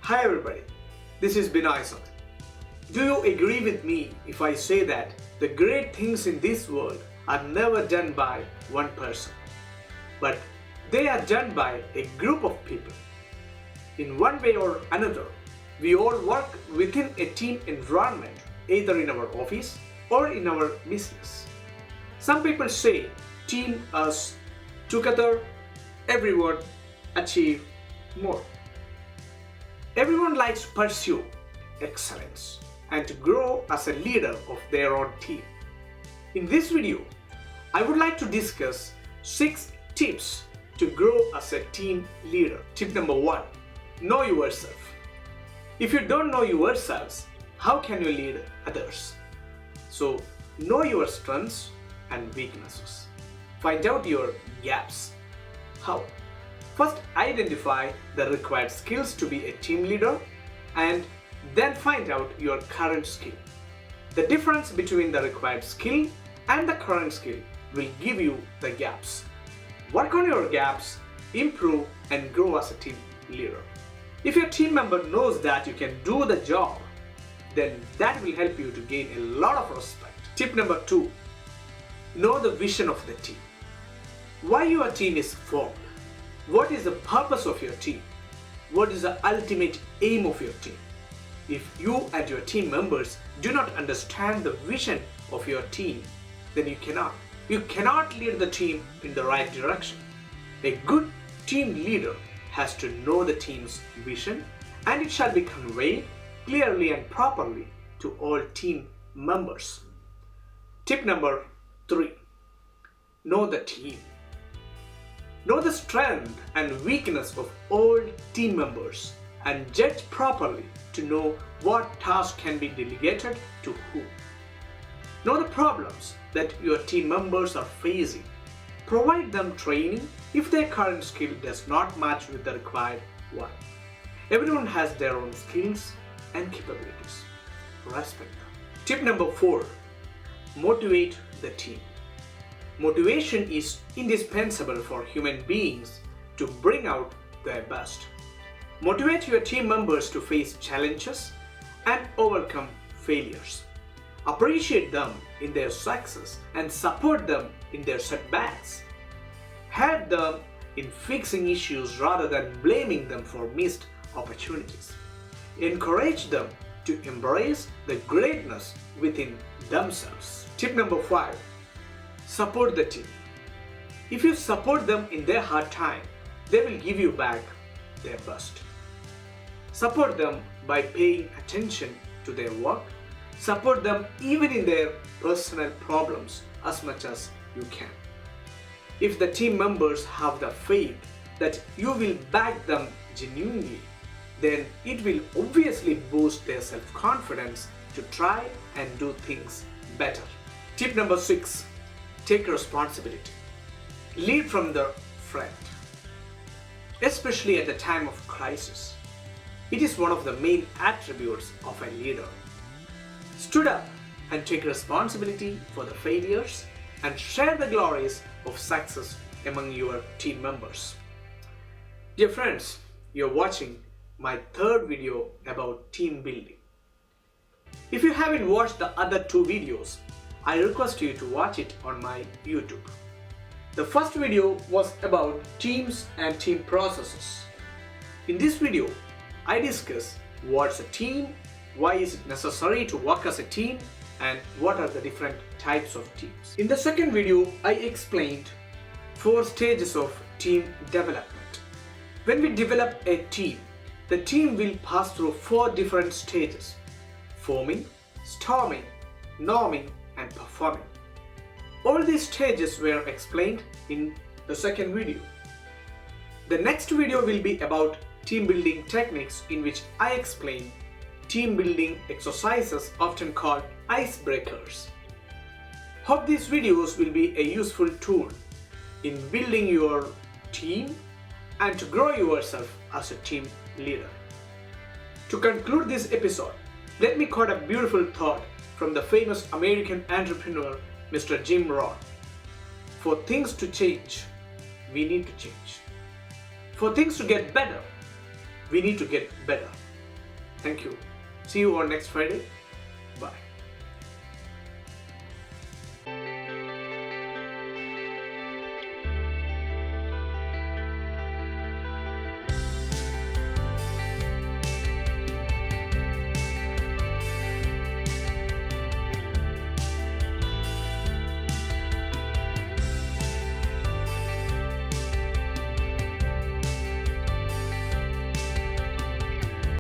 Hi everybody, this is Binoy. Do you agree with me if I say that the great things in this world are never done by one person, but they are done by a group of people? In one way or another, we all work within a team environment, either in our office or in our business. Some people say team us together, everyone achieve more. Everyone likes to pursue excellence and to grow as a leader of their own team. In this video, I would like to discuss 6 tips to grow as a team leader. Tip number 1, know yourself. If you don't know yourselves, how can you lead others? So, know your strengths and weaknesses. Find out your gaps. How? First, identify the required skills to be a team leader and then find out your current skill. The difference between the required skill and the current skill will give you the gaps. Work on your gaps, improve and grow as a team leader. If your team member knows that you can do the job, then that will help you to gain a lot of respect. Tip number 2, know the vision of the team. Why your team is formed? What is the purpose of your team? What is the ultimate aim of your team? If you and your team members do not understand the vision of your team, then you cannot lead the team in the right direction. A good team leader has to know the team's vision, and it shall be conveyed clearly and properly to all team members. Tip number 3, know the team. Know the strength and weakness of all team members and judge properly to know what task can be delegated to whom. Know the problems that your team members are facing. Provide them training if their current skill does not match with the required one. Everyone has their own skills and capabilities. Respect them. Tip number 4, motivate the team. Motivation is indispensable for human beings to bring out their best. Motivate your team members to face challenges and overcome failures. Appreciate them in their success and support them in their setbacks. Help them in fixing issues rather than blaming them for missed opportunities. Encourage them to embrace the greatness within themselves. Tip number 5, support the team. If you support them in their hard time, they will give you back their best. Support them by paying attention to their work. Support them even in their personal problems as much as you can. If the team members have the faith that you will back them genuinely, then it will obviously boost their self-confidence to try and do things better. Tip number 6, take responsibility. Lead from the front. Especially at the time of crisis, it is one of the main attributes of a leader. Stood up and take responsibility for the failures and share the glories of success among your team members. Dear friends, you're watching my 3rd video about team building. If you haven't watched the other 2 videos, I request you to watch it on my YouTube. The first video was about teams and team processes. In this video, I discuss what's a team, why is it necessary to work as a team, and what are the different types of teams. In the second video, I explained 4 stages of team development. When we develop a team, the team will pass through 4 different stages: forming, storming, norming, and performing. All these stages were explained in the second video. The next video will be about team building techniques, in which I explain team building exercises often called icebreakers. Hope these videos will be a useful tool in building your team and to grow yourself as a team leader. To conclude this episode, let me quote a beautiful thought from the famous American entrepreneur Mr. Jim Rohn. For things to change, we need to change. For things to get better, we need to get better. Thank you. See you on next Friday. Bye.